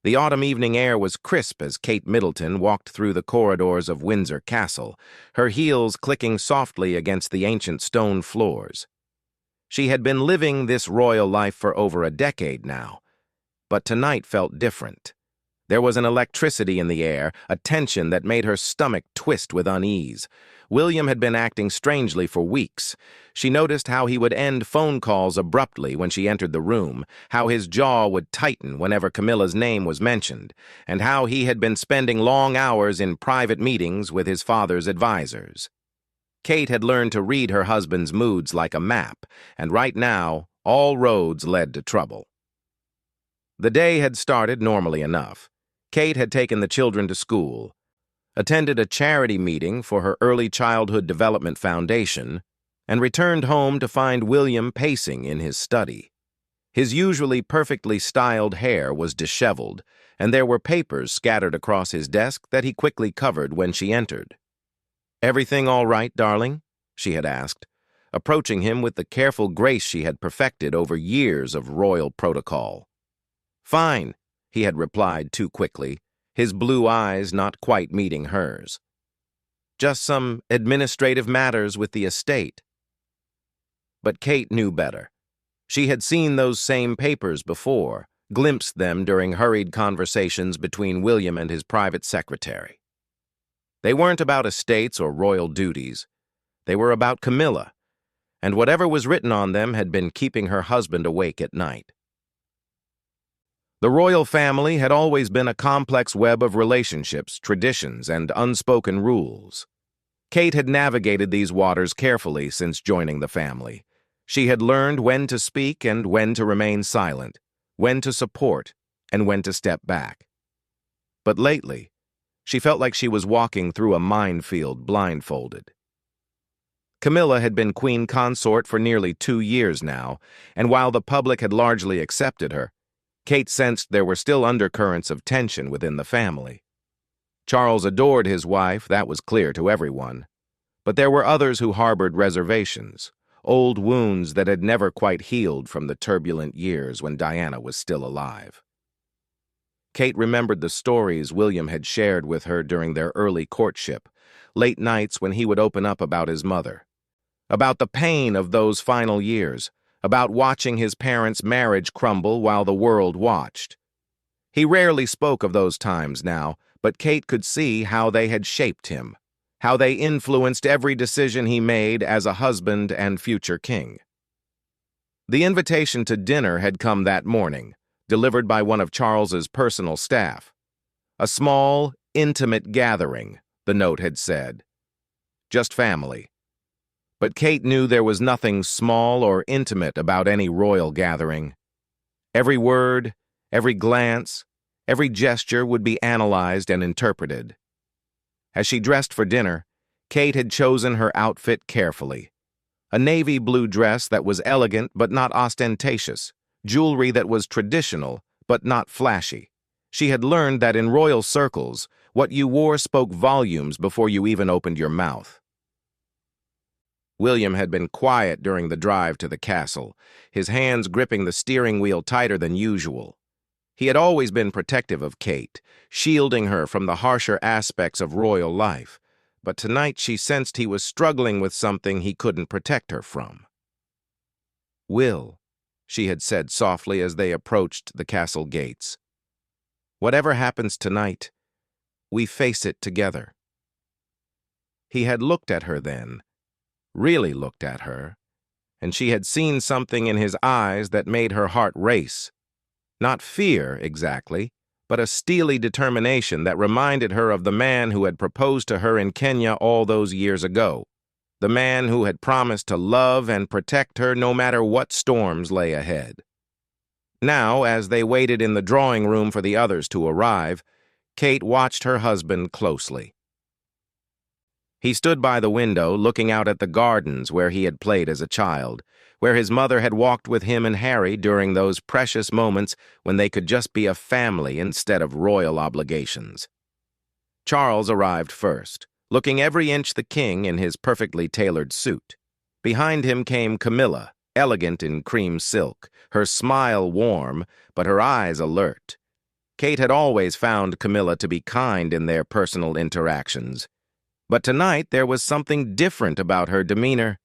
The autumn evening air was crisp as Kate Middleton walked through the corridors of Windsor Castle, her heels clicking softly against the ancient stone floors. She had been living this royal life for over a decade now, but tonight felt different. There was an electricity in the air, a tension that made her stomach twist with unease. William had been acting strangely for weeks. She noticed how he would end phone calls abruptly when she entered the room, how his jaw would tighten whenever Camilla's name was mentioned, and how he had been spending long hours in private meetings with his father's advisors. Kate had learned to read her husband's moods like a map, and right now, all roads led to trouble. The day had started normally enough. Kate had taken the children to school, attended a charity meeting for her Early Childhood Development Foundation, and returned home to find William pacing in his study. His usually perfectly styled hair was disheveled, and there were papers scattered across his desk that he quickly covered when she entered. "Everything all right, darling?" she had asked, approaching him with the careful grace she had perfected over years of royal protocol. "Fine," he had replied too quickly, his blue eyes not quite meeting hers. "Just some administrative matters with the estate." But Kate knew better. She had seen those same papers before, glimpsed them during hurried conversations between William and his private secretary. They weren't about estates or royal duties. They were about Camilla, and whatever was written on them had been keeping her husband awake at night. The royal family had always been a complex web of relationships, traditions, and unspoken rules. Kate had navigated these waters carefully since joining the family. She had learned when to speak and when to remain silent, when to support and when to step back. But lately, she felt like she was walking through a minefield blindfolded. Camilla had been queen consort for nearly 2 years now, and while the public had largely accepted her, Kate sensed there were still undercurrents of tension within the family. Charles adored his wife, that was clear to everyone. But there were others who harbored reservations, old wounds that had never quite healed from the turbulent years when Diana was still alive. Kate remembered the stories William had shared with her during their early courtship, late nights when he would open up about his mother, about the pain of those final years, about watching his parents' marriage crumble while the world watched. He rarely spoke of those times now, but Kate could see how they had shaped him, how they influenced every decision he made as a husband and future king. The invitation to dinner had come that morning, delivered by one of Charles's personal staff. A small, intimate gathering, the note had said. Just family. But Kate knew there was nothing small or intimate about any royal gathering. Every word, every glance, every gesture would be analyzed and interpreted. As she dressed for dinner, Kate had chosen her outfit carefully. A navy blue dress that was elegant but not ostentatious, jewelry that was traditional but not flashy. She had learned that in royal circles, what you wore spoke volumes before you even opened your mouth. William had been quiet during the drive to the castle, his hands gripping the steering wheel tighter than usual. He had always been protective of Kate, shielding her from the harsher aspects of royal life, but tonight she sensed he was struggling with something he couldn't protect her from. "Will," she had said softly as they approached the castle gates, "whatever happens tonight, we face it together." He had looked at her then, really looked at her, and she had seen something in his eyes that made her heart race. Not fear, exactly, but a steely determination that reminded her of the man who had proposed to her in Kenya all those years ago, the man who had promised to love and protect her no matter what storms lay ahead. Now, as they waited in the drawing room for the others to arrive, Kate watched her husband closely. He stood by the window, looking out at the gardens where he had played as a child, where his mother had walked with him and Harry during those precious moments when they could just be a family instead of royal obligations. Charles arrived first, looking every inch the king in his perfectly tailored suit. Behind him came Camilla, elegant in cream silk, her smile warm, but her eyes alert. Kate had always found Camilla to be kind in their personal interactions, but tonight there was something different about her demeanor,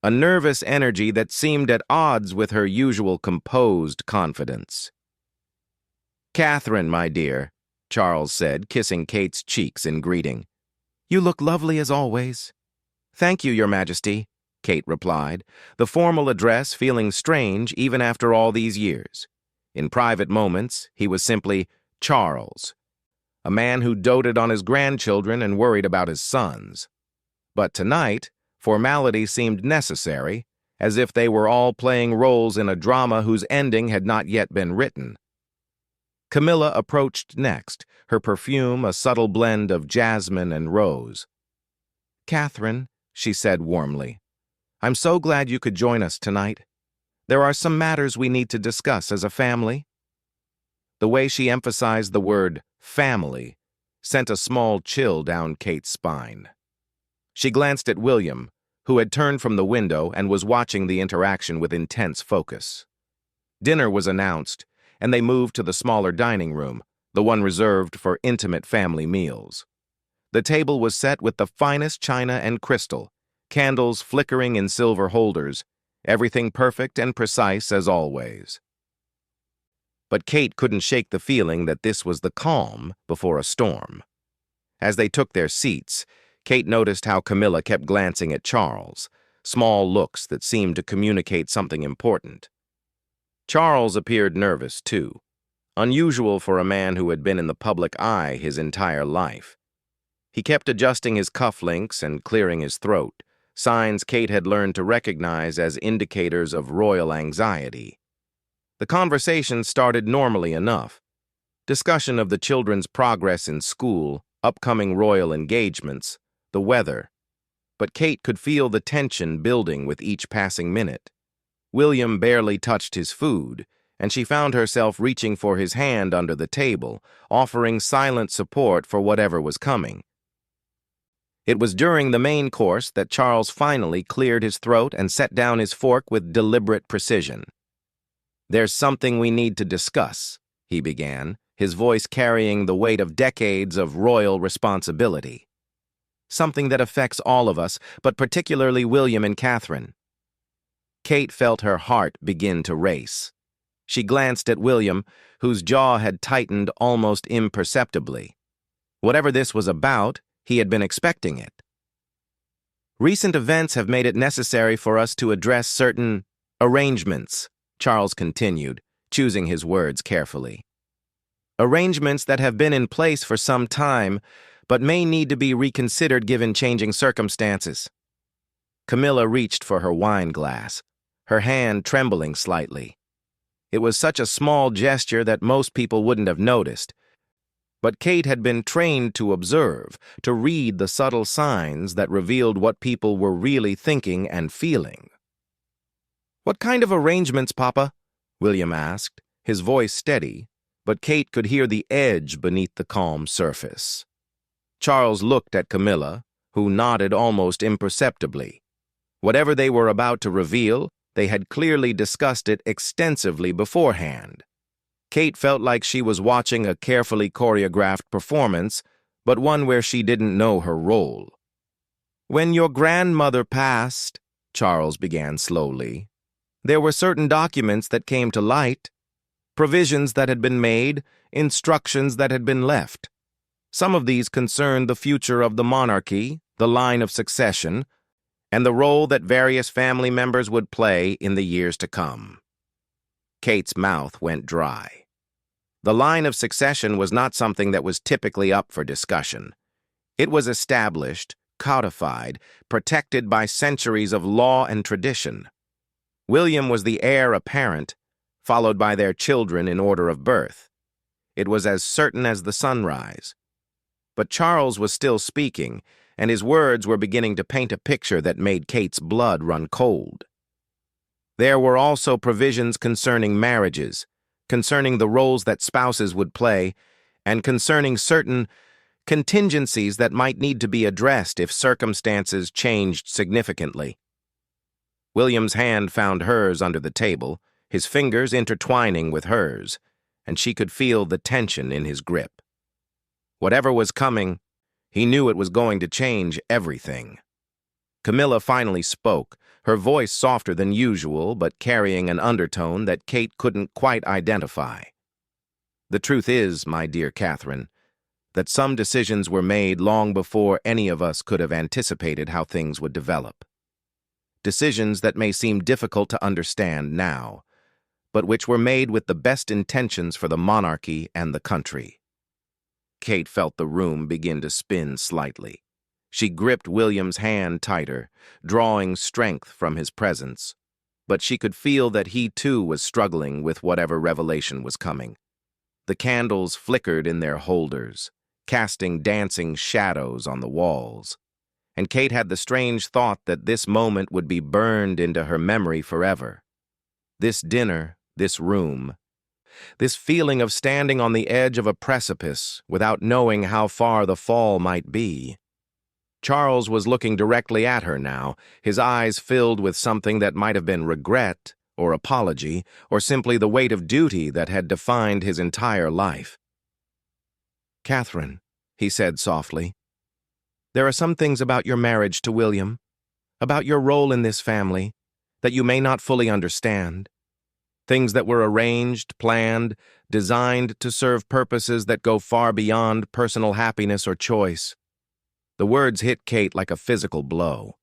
a nervous energy that seemed at odds with her usual composed confidence. "Catherine, my dear," Charles said, kissing Kate's cheeks in greeting. "You look lovely as always." "Thank you, Your Majesty," Kate replied, the formal address feeling strange even after all these years. In private moments, he was simply Charles, a man who doted on his grandchildren and worried about his sons. But tonight, formality seemed necessary, as if they were all playing roles in a drama whose ending had not yet been written. Camilla approached next, her perfume a subtle blend of jasmine and rose. "Catherine," she said warmly, "I'm so glad you could join us tonight. There are some matters we need to discuss as a family." The way she emphasized the word family sent a small chill down Kate's spine. She glanced at William, who had turned from the window and was watching the interaction with intense focus. Dinner was announced, and they moved to the smaller dining room, the one reserved for intimate family meals. The table was set with the finest china and crystal, candles flickering in silver holders, everything perfect and precise as always. But Kate couldn't shake the feeling that this was the calm before a storm. As they took their seats, Kate noticed how Camilla kept glancing at Charles, small looks that seemed to communicate something important. Charles appeared nervous, too, unusual for a man who had been in the public eye his entire life. He kept adjusting his cufflinks and clearing his throat, signs Kate had learned to recognize as indicators of royal anxiety. The conversation started normally enough. Discussion of the children's progress in school, upcoming royal engagements, the weather. But Kate could feel the tension building with each passing minute. William barely touched his food, and she found herself reaching for his hand under the table, offering silent support for whatever was coming. It was during the main course that Charles finally cleared his throat and set down his fork with deliberate precision. "There's something we need to discuss," he began, his voice carrying the weight of decades of royal responsibility. "Something that affects all of us, but particularly William and Catherine." Kate felt her heart begin to race. She glanced at William, whose jaw had tightened almost imperceptibly. Whatever this was about, he had been expecting it. "Recent events have made it necessary for us to address certain arrangements," Charles continued, choosing his words carefully. "Arrangements that have been in place for some time, but may need to be reconsidered given changing circumstances." Camilla reached for her wine glass, her hand trembling slightly. It was such a small gesture that most people wouldn't have noticed, but Kate had been trained to observe, to read the subtle signs that revealed what people were really thinking and feeling. "What kind of arrangements, Papa?" William asked, his voice steady, but Kate could hear the edge beneath the calm surface. Charles looked at Camilla, who nodded almost imperceptibly. Whatever they were about to reveal, they had clearly discussed it extensively beforehand. Kate felt like she was watching a carefully choreographed performance, but one where she didn't know her role. "When your grandmother passed," Charles began slowly, "there were certain documents that came to light, provisions that had been made, instructions that had been left. Some of these concerned the future of the monarchy, the line of succession, and the role that various family members would play in the years to come." Kate's mouth went dry. The line of succession was not something that was typically up for discussion. It was established, codified, protected by centuries of law and tradition. William was the heir apparent, followed by their children in order of birth. It was as certain as the sunrise. But Charles was still speaking, and his words were beginning to paint a picture that made Kate's blood run cold. There were also provisions concerning marriages, concerning the roles that spouses would play, and concerning certain contingencies that might need to be addressed if circumstances changed significantly. William's hand found hers under the table, his fingers intertwining with hers, and she could feel the tension in his grip. Whatever was coming, he knew it was going to change everything. Camilla finally spoke, her voice softer than usual but carrying an undertone that Kate couldn't quite identify. "The truth is, my dear Catherine, that some decisions were made long before any of us could have anticipated how things would develop. Decisions that may seem difficult to understand now, but which were made with the best intentions for the monarchy and the country." Kate felt the room begin to spin slightly. She gripped William's hand tighter, drawing strength from his presence, but she could feel that he too was struggling with whatever revelation was coming. The candles flickered in their holders, casting dancing shadows on the walls, and Kate had the strange thought that this moment would be burned into her memory forever. This dinner, this room, this feeling of standing on the edge of a precipice without knowing how far the fall might be. Charles was looking directly at her now, his eyes filled with something that might have been regret, or apology, or simply the weight of duty that had defined his entire life. "Catherine," he said softly, "there are some things about your marriage to William, about your role in this family, that you may not fully understand. Things that were arranged, planned, designed to serve purposes that go far beyond personal happiness or choice." The words hit Kate like a physical blow.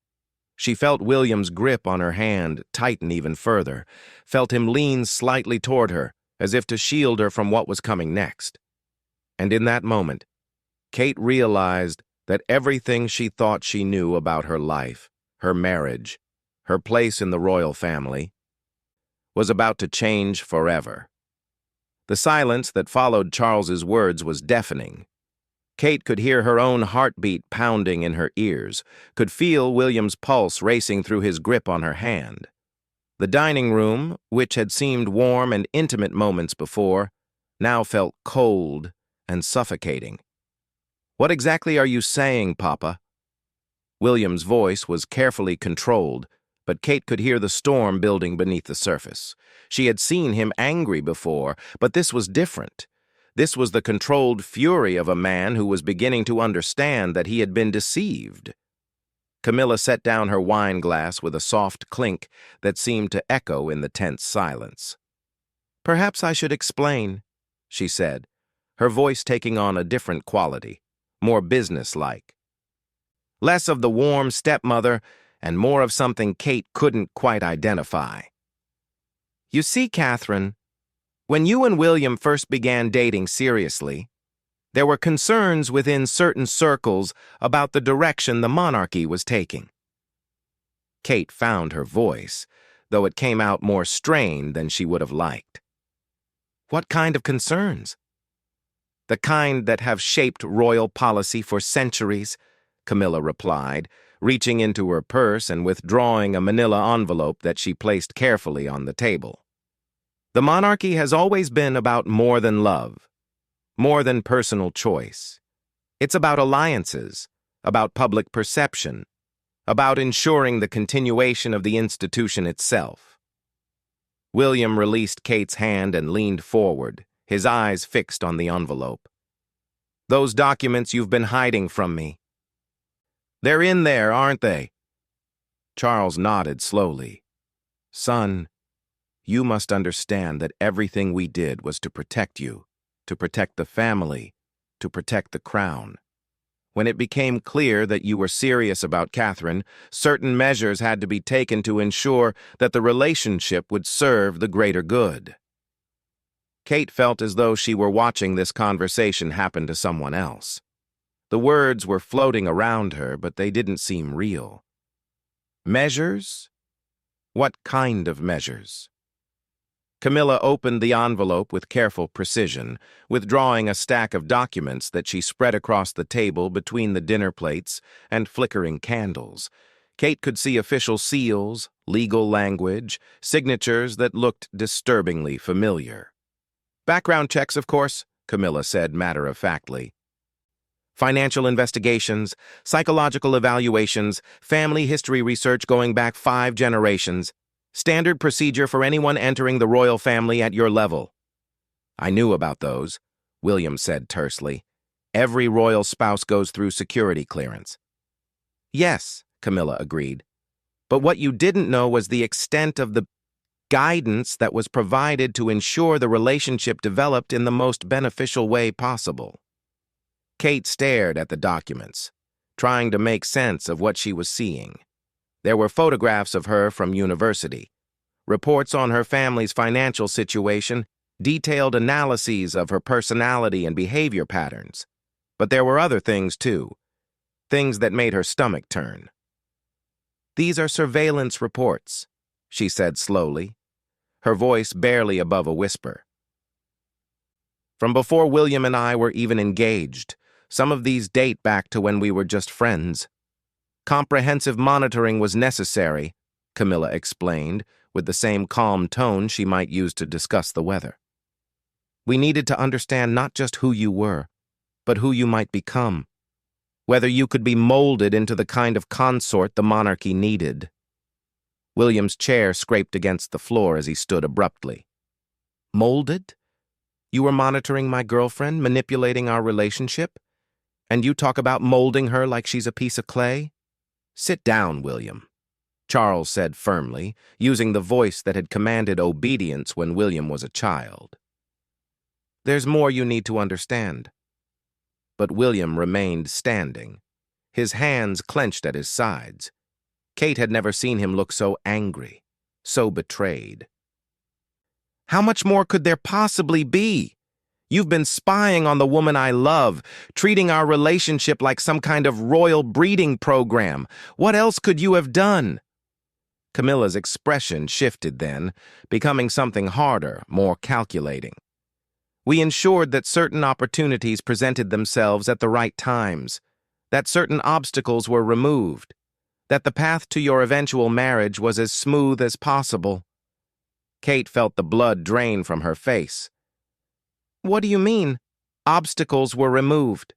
She felt William's grip on her hand tighten even further, felt him lean slightly toward her, as if to shield her from what was coming next. And in that moment, Kate realized that everything she thought she knew about her life, her marriage, her place in the royal family, was about to change forever. The silence that followed Charles's words was deafening. Kate could hear her own heartbeat pounding in her ears, could feel William's pulse racing through his grip on her hand. The dining room, which had seemed warm and intimate moments before, now felt cold and suffocating. "What exactly are you saying, Papa?" William's voice was carefully controlled, but Kate could hear the storm building beneath the surface. She had seen him angry before, but this was different. This was the controlled fury of a man who was beginning to understand that he had been deceived. Camilla set down her wine glass with a soft clink that seemed to echo in the tense silence. "Perhaps I should explain," she said, her voice taking on a different quality, more businesslike. Less of the warm stepmother and more of something Kate couldn't quite identify. "You see, Catherine, when you and William first began dating seriously, there were concerns within certain circles about the direction the monarchy was taking." Kate found her voice, though it came out more strained than she would have liked. "What kind of concerns?" "The kind that have shaped royal policy for centuries," Camilla replied, reaching into her purse and withdrawing a manila envelope that she placed carefully on the table. "The monarchy has always been about more than love, more than personal choice. It's about alliances, about public perception, about ensuring the continuation of the institution itself." William released Kate's hand and leaned forward, his eyes fixed on the envelope. "Those documents you've been hiding from me. They're in there, aren't they?" Charles nodded slowly. "Son, you must understand that everything we did was to protect you, to protect the family, to protect the crown. When it became clear that you were serious about Catherine, certain measures had to be taken to ensure that the relationship would serve the greater good." Kate felt as though she were watching this conversation happen to someone else. The words were floating around her, but they didn't seem real. "Measures? What kind of measures?" Camilla opened the envelope with careful precision, withdrawing a stack of documents that she spread across the table between the dinner plates and flickering candles. Kate could see official seals, legal language, signatures that looked disturbingly familiar. "Background checks, of course," Camilla said matter-of-factly. "Financial investigations, psychological evaluations, family history research going back 5 generations. Standard procedure for anyone entering the royal family at your level." I knew about those, William said tersely. Every royal spouse goes through security clearance. Yes, Camilla agreed. But what you didn't know was the extent of the guidance that was provided to ensure the relationship developed in the most beneficial way possible. Kate stared at the documents, trying to make sense of what she was seeing. There were photographs of her from university, reports on her family's financial situation, detailed analyses of her personality and behavior patterns. But there were other things, too, things that made her stomach turn. These are surveillance reports, she said slowly, her voice barely above a whisper. From before William and I were even engaged, some of these date back to when we were just friends. Comprehensive monitoring was necessary, Camilla explained, with the same calm tone she might use to discuss the weather. We needed to understand not just who you were, but who you might become, whether you could be molded into the kind of consort the monarchy needed. William's chair scraped against the floor as he stood abruptly. Molded? You were monitoring my girlfriend, manipulating our relationship? And you talk about molding her like she's a piece of clay? Sit down, William, Charles said firmly, using the voice that had commanded obedience when William was a child. There's more you need to understand. But William remained standing, his hands clenched at his sides. Kate had never seen him look so angry, so betrayed. How much more could there possibly be? You've been spying on the woman I love, treating our relationship like some kind of royal breeding program. What else could you have done? Camilla's expression shifted then, becoming something harder, more calculating. We ensured that certain opportunities presented themselves at the right times, that certain obstacles were removed, that the path to your eventual marriage was as smooth as possible. Kate felt the blood drain from her face. What do you mean? Obstacles were removed.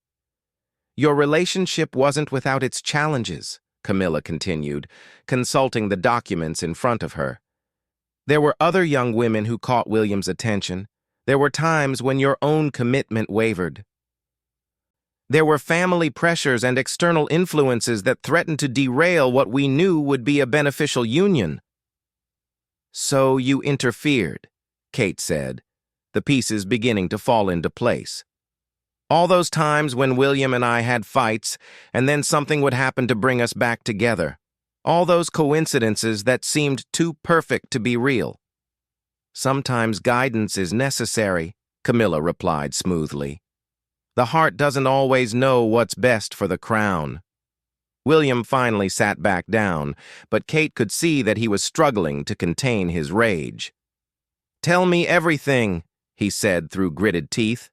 Your relationship wasn't without its challenges, Camilla continued, consulting the documents in front of her. There were other young women who caught William's attention. There were times when your own commitment wavered. There were family pressures and external influences that threatened to derail what we knew would be a beneficial union. So you interfered, Kate said, the pieces beginning to fall into place. All those times when William and I had fights, and then something would happen to bring us back together. All those coincidences that seemed too perfect to be real. Sometimes guidance is necessary, Camilla replied smoothly. The heart doesn't always know what's best for the crown. William finally sat back down, but Kate could see that he was struggling to contain his rage. Tell me everything, he said through gritted teeth.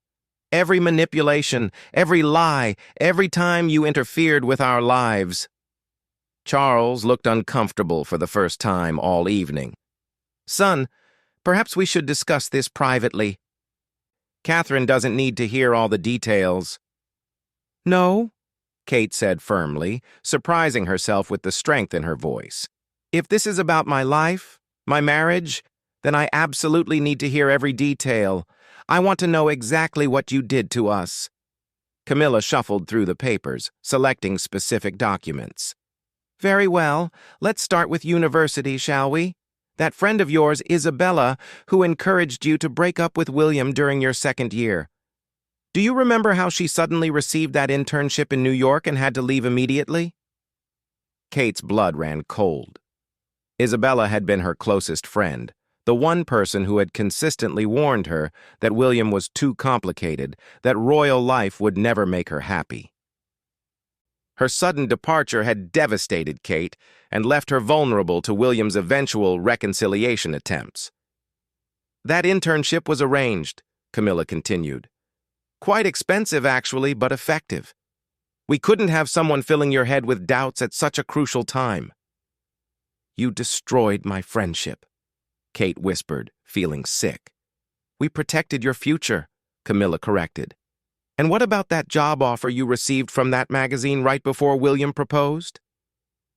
Every manipulation, every lie, every time you interfered with our lives. Charles looked uncomfortable for the first time all evening. Son, perhaps we should discuss this privately. Catherine doesn't need to hear all the details. No, Kate said firmly, surprising herself with the strength in her voice. If this is about my life, my marriage, then I absolutely need to hear every detail. I want to know exactly what you did to us. Camilla shuffled through the papers, selecting specific documents. Very well, let's start with university, shall we? That friend of yours, Isabella, who encouraged you to break up with William during your second year. Do you remember how she suddenly received that internship in New York and had to leave immediately? Kate's blood ran cold. Isabella had been her closest friend, the one person who had consistently warned her that William was too complicated, that royal life would never make her happy. Her sudden departure had devastated Kate and left her vulnerable to William's eventual reconciliation attempts. That internship was arranged, Camilla continued. Quite expensive, actually, but effective. We couldn't have someone filling your head with doubts at such a crucial time. You destroyed my friendship, Kate whispered, feeling sick. We protected your future, Camilla corrected. And what about that job offer you received from that magazine right before William proposed?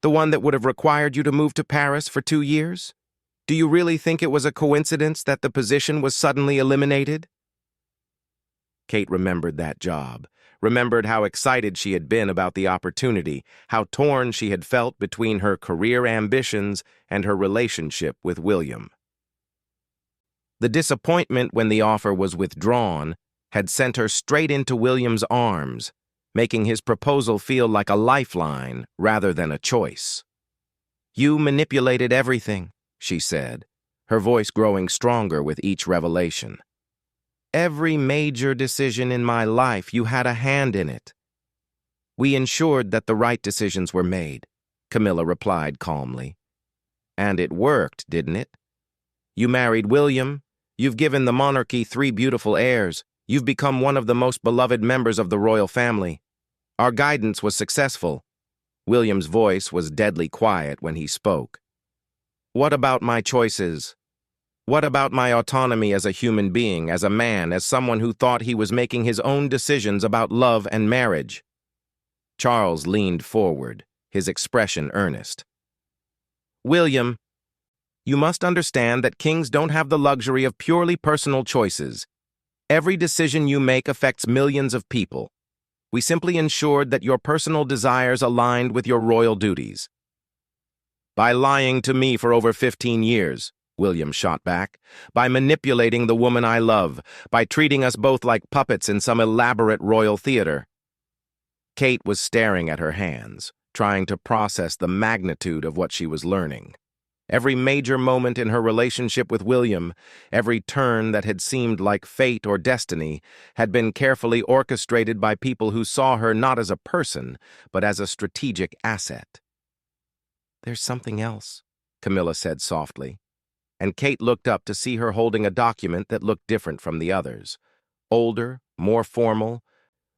The one that would have required you to move to Paris for 2 years? Do you really think it was a coincidence that the position was suddenly eliminated? Kate remembered that job, remembered how excited she had been about the opportunity, how torn she had felt between her career ambitions and her relationship with William. The disappointment when the offer was withdrawn had sent her straight into William's arms, making his proposal feel like a lifeline rather than a choice. "You manipulated everything," she said, her voice growing stronger with each revelation. "Every major decision in my life, you had a hand in it." "We ensured that the right decisions were made," Camilla replied calmly. "And it worked, didn't it? You married William, you've given the monarchy 3 beautiful heirs, you've become one of the most beloved members of the royal family. Our guidance was successful." William's voice was deadly quiet when he spoke. "What about my choices? What about my autonomy as a human being, as a man, as someone who thought he was making his own decisions about love and marriage?" Charles leaned forward, his expression earnest. "William, you must understand that kings don't have the luxury of purely personal choices. Every decision you make affects millions of people. We simply ensured that your personal desires aligned with your royal duties." "By lying to me for over 15 years, William shot back. "By manipulating the woman I love, by treating us both like puppets in some elaborate royal theater." Kate was staring at her hands, trying to process the magnitude of what she was learning. Every major moment in her relationship with William, every turn that had seemed like fate or destiny, had been carefully orchestrated by people who saw her not as a person, but as a strategic asset. "There's something else," Camilla said softly, and Kate looked up to see her holding a document that looked different from the others, older, more formal,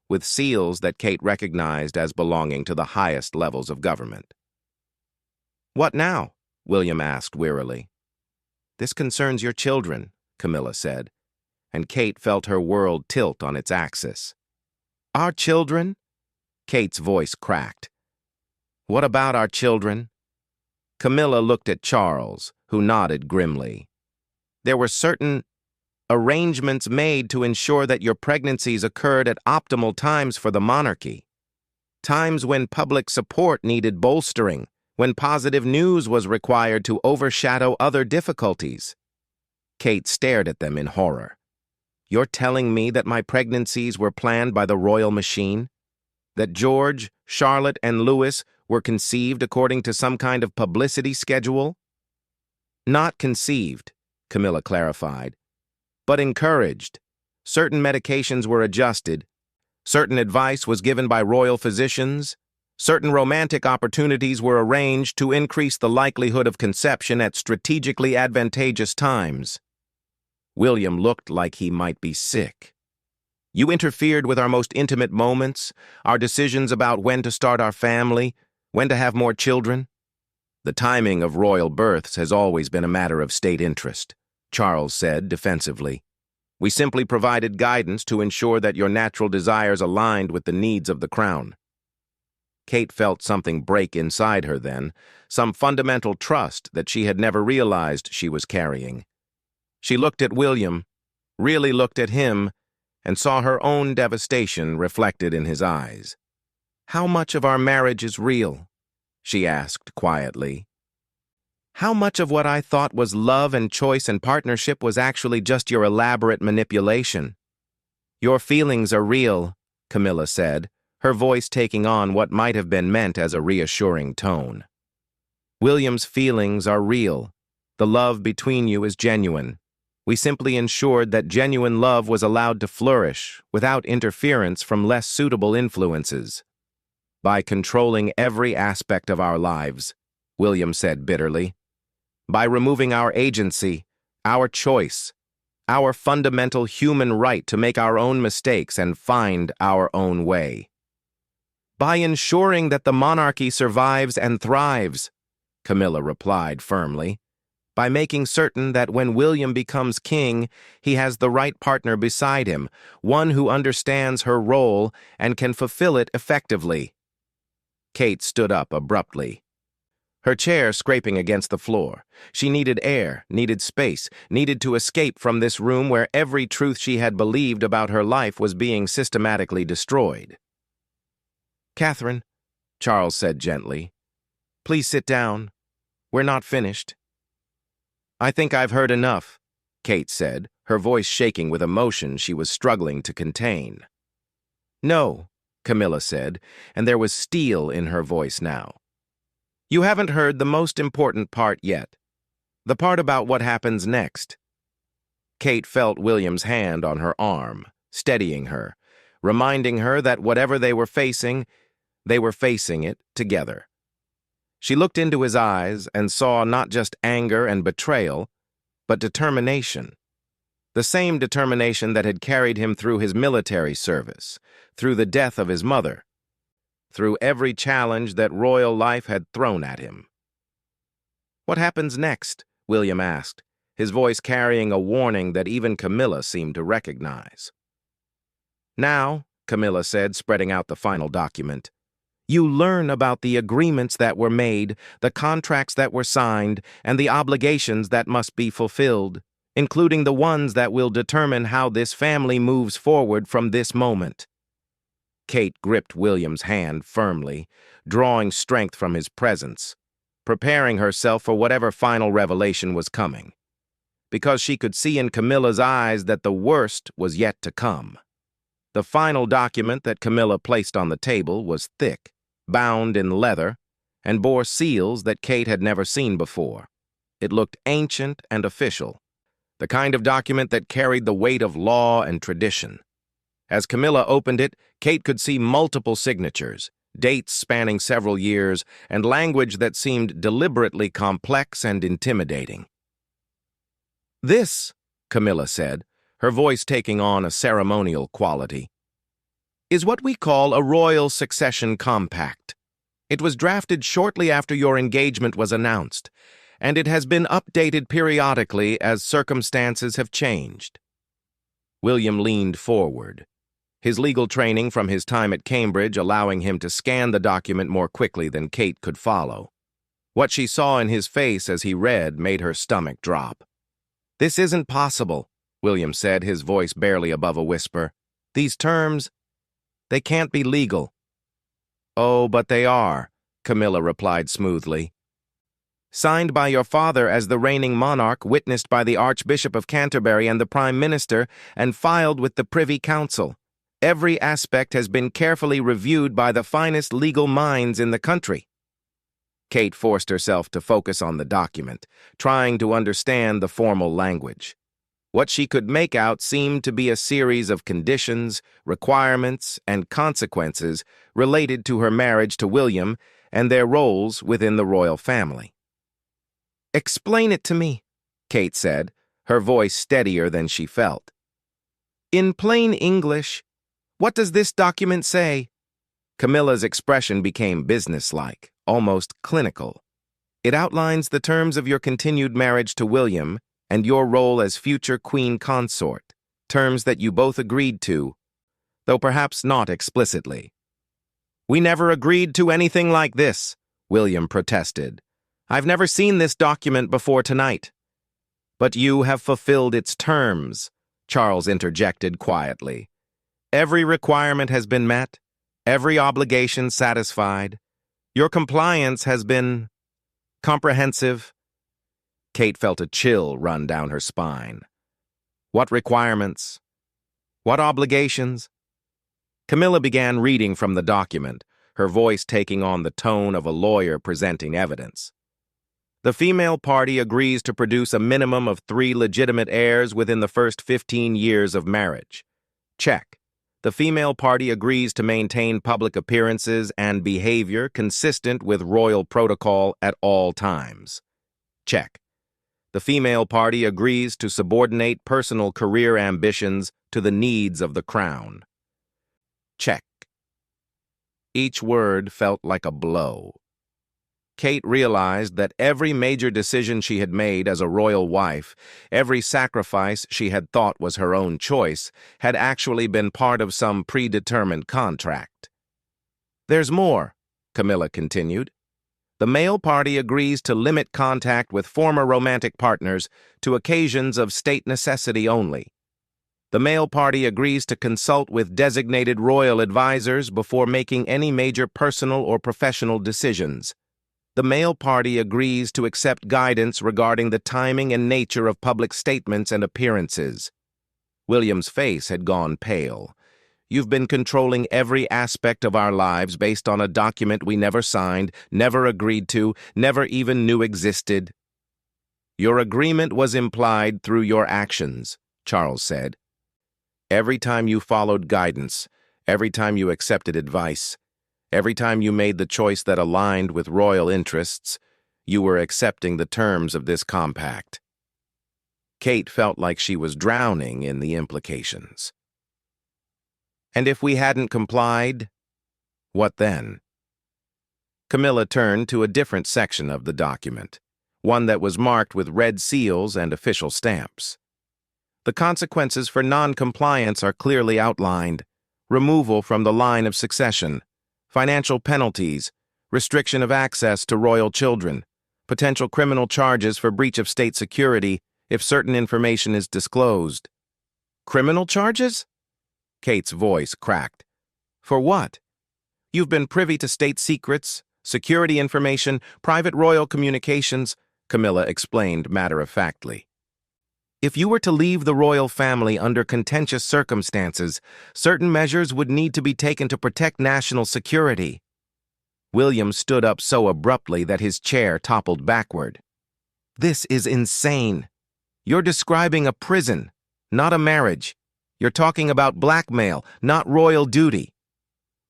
with seals that Kate recognized as belonging to the highest levels of government. "What now?" William asked wearily. "This concerns your children," Camilla said, and Kate felt her world tilt on its axis. "Our children?" Kate's voice cracked. "What about our children?" Camilla looked at Charles, who nodded grimly. "There were certain arrangements made to ensure that your pregnancies occurred at optimal times for the monarchy. Times when public support needed bolstering, when positive news was required to overshadow other difficulties." Kate stared at them in horror. "You're telling me that my pregnancies were planned by the royal machine? That George, Charlotte, and Louis were conceived according to some kind of publicity schedule?" "Not conceived," Camilla clarified, "but encouraged. Certain medications were adjusted. Certain advice was given by royal physicians. Certain romantic opportunities were arranged to increase the likelihood of conception at strategically advantageous times." William looked like he might be sick. "You interfered with our most intimate moments, our decisions about when to start our family, when to have more children." "The timing of royal births has always been a matter of state interest," Charles said defensively. "We simply provided guidance to ensure that your natural desires aligned with the needs of the crown." Kate felt something break inside her then, some fundamental trust that she had never realized she was carrying. She looked at William, really looked at him, and saw her own devastation reflected in his eyes. "How much of our marriage is real?" she asked quietly. "How much of what I thought was love and choice and partnership was actually just your elaborate manipulation?" "Your feelings are real," Camilla said, her voice taking on what might have been meant as a reassuring tone. "William's feelings are real. The love between you is genuine. We simply ensured that genuine love was allowed to flourish without interference from less suitable influences. By controlling every aspect of our lives," William said bitterly. "By removing our agency, our choice, our fundamental human right to make our own mistakes and find our own way. By ensuring that the monarchy survives and thrives," Camilla replied firmly. "By making certain that when William becomes king, he has the right partner beside him, one who understands her role and can fulfill it effectively." Kate stood up abruptly. her chair scraping against the floor. She needed air, needed space, needed to escape from this room where every truth she had believed about her life was being systematically destroyed. "Catherine," Charles said gently, "please sit down. We're not finished." "I think I've heard enough," Kate said, her voice shaking with emotion she was struggling to contain. "No," Camilla said, and there was steel in her voice now. "You haven't heard the most important part yet. The part about what happens next." Kate felt William's hand on her arm, steadying her, reminding her that whatever they were facing it together. She looked into his eyes and saw not just anger and betrayal, but determination. The same determination that had carried him through his military service, through the death of his mother, through every challenge that royal life had thrown at him. "What happens next?" William asked, his voice carrying a warning that even Camilla seemed to recognize. "Now," Camilla said, spreading out the final document, "you learn about the agreements that were made, the contracts that were signed, and the obligations that must be fulfilled, including the ones that will determine how this family moves forward from this moment." Kate gripped William's hand firmly, drawing strength from his presence, preparing herself for whatever final revelation was coming, because she could see in Camilla's eyes that the worst was yet to come. The final document that Camilla placed on the table was thick, bound in leather, and bore seals that Kate had never seen before. It looked ancient and official, the kind of document that carried the weight of law and tradition. As Camilla opened it, Kate could see multiple signatures, dates spanning several years, and language that seemed deliberately complex and intimidating. "This," Camilla said, her voice taking on a ceremonial quality, "is what we call a royal succession compact. It was drafted shortly after your engagement was announced, and it has been updated periodically as circumstances have changed." William leaned forward, his legal training from his time at Cambridge allowing him to scan the document more quickly than Kate could follow. What she saw in his face as he read made her stomach drop. "This isn't possible," William said, his voice barely above a whisper. "These terms, they can't be legal." "Oh, but they are," Camilla replied smoothly. "Signed by your father as the reigning monarch, witnessed by the Archbishop of Canterbury and the Prime Minister, and filed with the Privy Council. Every aspect has been carefully reviewed by the finest legal minds in the country." Kate forced herself to focus on the document, trying to understand the formal language. What she could make out seemed to be a series of conditions, requirements, and consequences related to her marriage to William and their roles within the royal family. "Explain it to me," Kate said, her voice steadier than she felt. "In plain English, what does this document say?" Camilla's expression became businesslike, almost clinical. "It outlines the terms of your continued marriage to William and your role as future queen consort, terms that you both agreed to, though perhaps not explicitly." "We never agreed to anything like this," William protested. "I've never seen this document before tonight." "But you have fulfilled its terms," Charles interjected quietly. "Every requirement has been met, every obligation satisfied. Your compliance has been comprehensive." Kate felt a chill run down her spine. What requirements? What obligations? Camilla began reading from the document, her voice taking on the tone of a lawyer presenting evidence. "The female party agrees to produce a minimum of 3 legitimate heirs within the first 15 years of marriage. Check. The female party agrees to maintain public appearances and behavior consistent with royal protocol at all times. Check. The female party agrees to subordinate personal career ambitions to the needs of the crown. Check." Each word felt like a blow. Kate realized that every major decision she had made as a royal wife, every sacrifice she had thought was her own choice, had actually been part of some predetermined contract. "There's more," Camilla continued. The male party agrees to limit contact with former romantic partners to occasions of state necessity only. The male party agrees to consult with designated royal advisors before making any major personal or professional decisions. The male party agrees to accept guidance regarding the timing and nature of public statements and appearances. William's face had gone pale. You've been controlling every aspect of our lives based on a document we never signed, never agreed to, never even knew existed. Your agreement was implied through your actions, Charles said. Every time you followed guidance, every time you accepted advice, every time you made the choice that aligned with royal interests, you were accepting the terms of this compact. Kate felt like she was drowning in the implications. And if we hadn't complied, what then? Camilla turned to a different section of the document, one that was marked with red seals and official stamps. The consequences for non-compliance are clearly outlined: removal from the line of succession, financial penalties, restriction of access to royal children, potential criminal charges for breach of state security if certain information is disclosed. Criminal charges? Kate's voice cracked. For what? You've been privy to state secrets, security information, private royal communications, Camilla explained matter-of-factly. If you were to leave the royal family under contentious circumstances, certain measures would need to be taken to protect national security. William stood up so abruptly that his chair toppled backward. This is insane. You're describing a prison, not a marriage. You're talking about blackmail, not royal duty.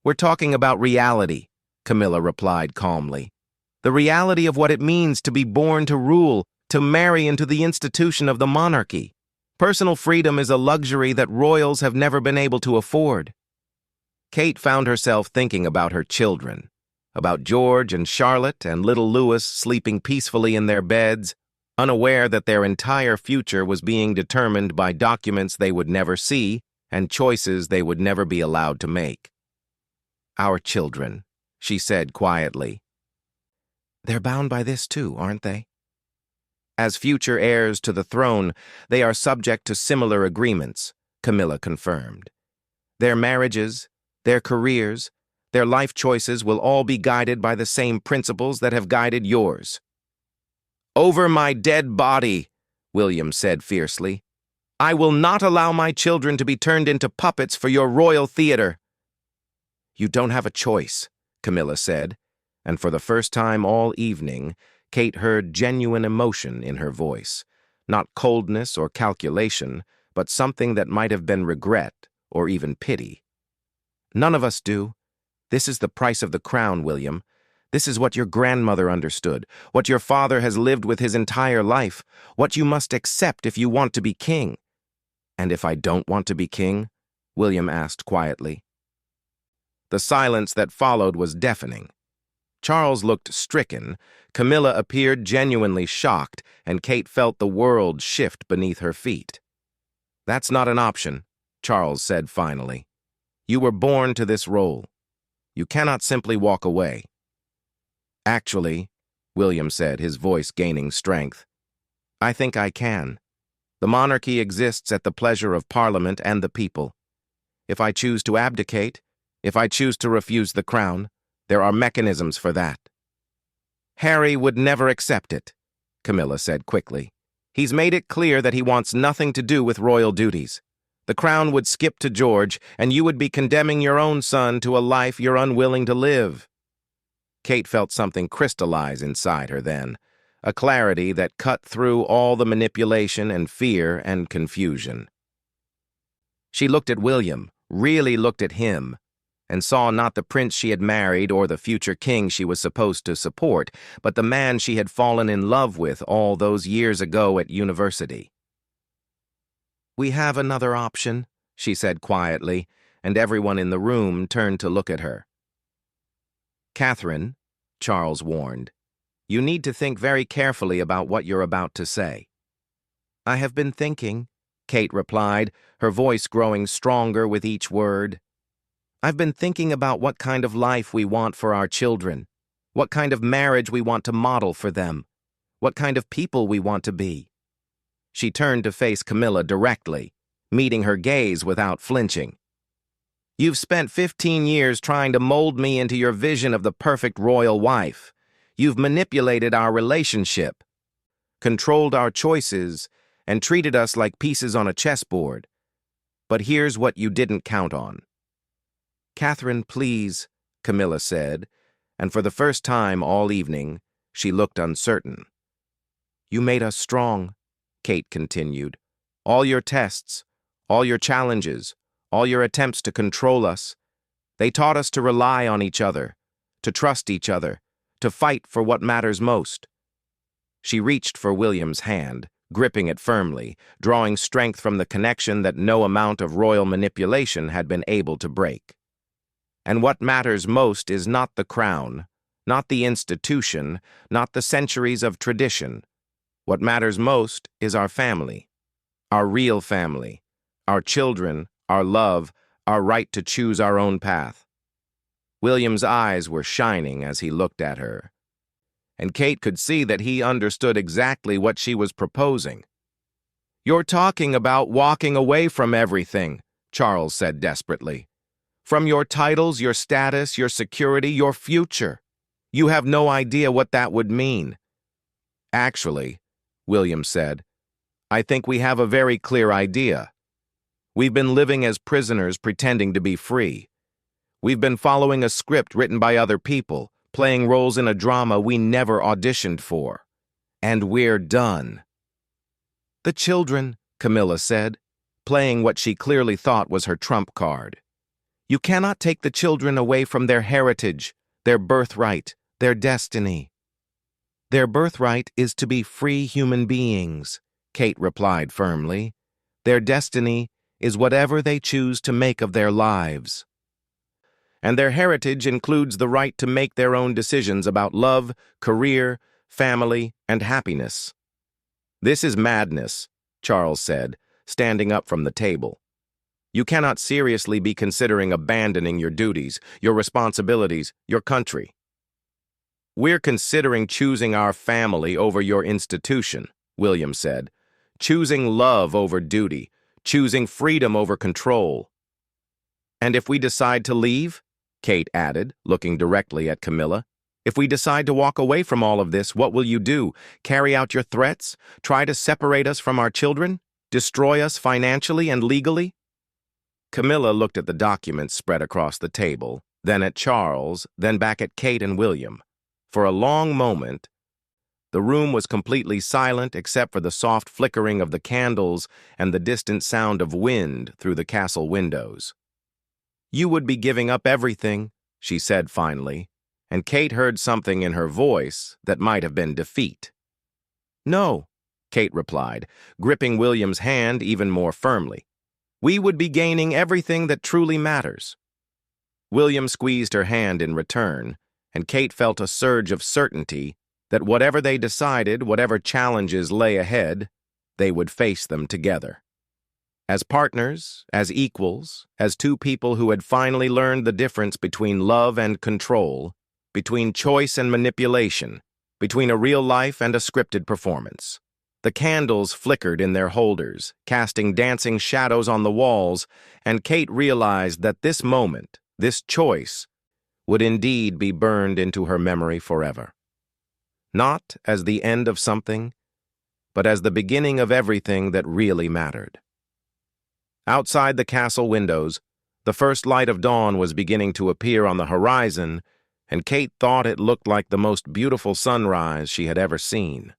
We're talking about reality, Camilla replied calmly. The reality of what it means to be born to rule, to marry into the institution of the monarchy. Personal freedom is a luxury that royals have never been able to afford. Kate found herself thinking about her children, about George and Charlotte and little Louis sleeping peacefully in their beds, unaware that their entire future was being determined by documents they would never see and choices they would never be allowed to make. Our children, she said quietly. They're bound by this too, aren't they? As future heirs to the throne, they are subject to similar agreements, Camilla confirmed. Their marriages, their careers, their life choices will all be guided by the same principles that have guided yours. Over my dead body, William said fiercely. I will not allow my children to be turned into puppets for your royal theater. You don't have a choice, Camilla said, and for the first time all evening, Kate heard genuine emotion in her voice, not coldness or calculation, but something that might have been regret or even pity. None of us do. This is the price of the crown, William. This is what your grandmother understood, what your father has lived with his entire life, what you must accept if you want to be king. And if I don't want to be king? William asked quietly. The silence that followed was deafening. Charles looked stricken, Camilla appeared genuinely shocked, and Kate felt the world shift beneath her feet. That's not an option, Charles said finally. You were born to this role. You cannot simply walk away. Actually, William said, his voice gaining strength, I think I can. The monarchy exists at the pleasure of Parliament and the people. If I choose to abdicate, if I choose to refuse the crown, there are mechanisms for that. Harry would never accept it, Camilla said quickly. He's made it clear that he wants nothing to do with royal duties. The crown would skip to George, and you would be condemning your own son to a life you're unwilling to live. Kate felt something crystallize inside her then, a clarity that cut through all the manipulation and fear and confusion. She looked at William, really looked at him, and saw not the prince she had married or the future king she was supposed to support, but the man she had fallen in love with all those years ago at university. We have another option, she said quietly, and everyone in the room turned to look at her. Catherine, Charles warned, you need to think very carefully about what you're about to say. I have been thinking, Kate replied, her voice growing stronger with each word. I've been thinking about what kind of life we want for our children. what kind of marriage we want to model for them, what kind of people we want to be. She turned to face Camilla directly, meeting her gaze without flinching. You've spent 15 years trying to mold me into your vision of the perfect royal wife. You've manipulated our relationship, controlled our choices, and treated us like pieces on a chessboard. But here's what you didn't count on. Catherine, please, Camilla said, and for the first time all evening, she looked uncertain. You made us strong, Kate continued. All your tests, all your challenges, all your attempts to control us, they taught us to rely on each other, to trust each other, to fight for what matters most. She reached for William's hand, gripping it firmly, drawing strength from the connection that no amount of royal manipulation had been able to break. And what matters most is not the crown, not the institution, not the centuries of tradition. What matters most is our family, our real family, our children, our love, our right to choose our own path. William's eyes were shining as he looked at her, and Kate could see that he understood exactly what she was proposing. You're talking about walking away from everything, Charles said desperately. From your titles, your status, your security, your future. You have no idea what that would mean. Actually, William said, I think we have a very clear idea. We've been living as prisoners pretending to be free. We've been following a script written by other people, playing roles in a drama we never auditioned for. And we're done. The children, Camilla said, playing what she clearly thought was her trump card. You cannot take the children away from their heritage, their birthright, their destiny. Their birthright is to be free human beings, Kate replied firmly. Their destiny is whatever they choose to make of their lives. And their heritage includes the right to make their own decisions about love, career, family, and happiness. This is madness, Charles said, standing up from the table. You cannot seriously be considering abandoning your duties, your responsibilities, your country. We're considering choosing our family over your institution, William said, choosing love over duty, choosing freedom over control. And if we decide to leave, Kate added, looking directly at Camilla, if we decide to walk away from all of this, what will you do? Carry out your threats? Try to separate us from our children? Destroy us financially and legally? Camilla looked at the documents spread across the table, then at Charles, then back at Kate and William. For a long moment, the room was completely silent except for the soft flickering of the candles and the distant sound of wind through the castle windows. You would be giving up everything, she said finally, and Kate heard something in her voice that might have been defeat. No, Kate replied, gripping William's hand even more firmly. We would be gaining everything that truly matters. William squeezed her hand in return, and Kate felt a surge of certainty that whatever they decided, whatever challenges lay ahead, they would face them together. As partners, as equals, as two people who had finally learned the difference between love and control, between choice and manipulation, between a real life and a scripted performance. The candles flickered in their holders, casting dancing shadows on the walls, and Kate realized that this moment, this choice, would indeed be burned into her memory forever. Not as the end of something, but as the beginning of everything that really mattered. Outside the castle windows, the first light of dawn was beginning to appear on the horizon, and Kate thought it looked like the most beautiful sunrise she had ever seen.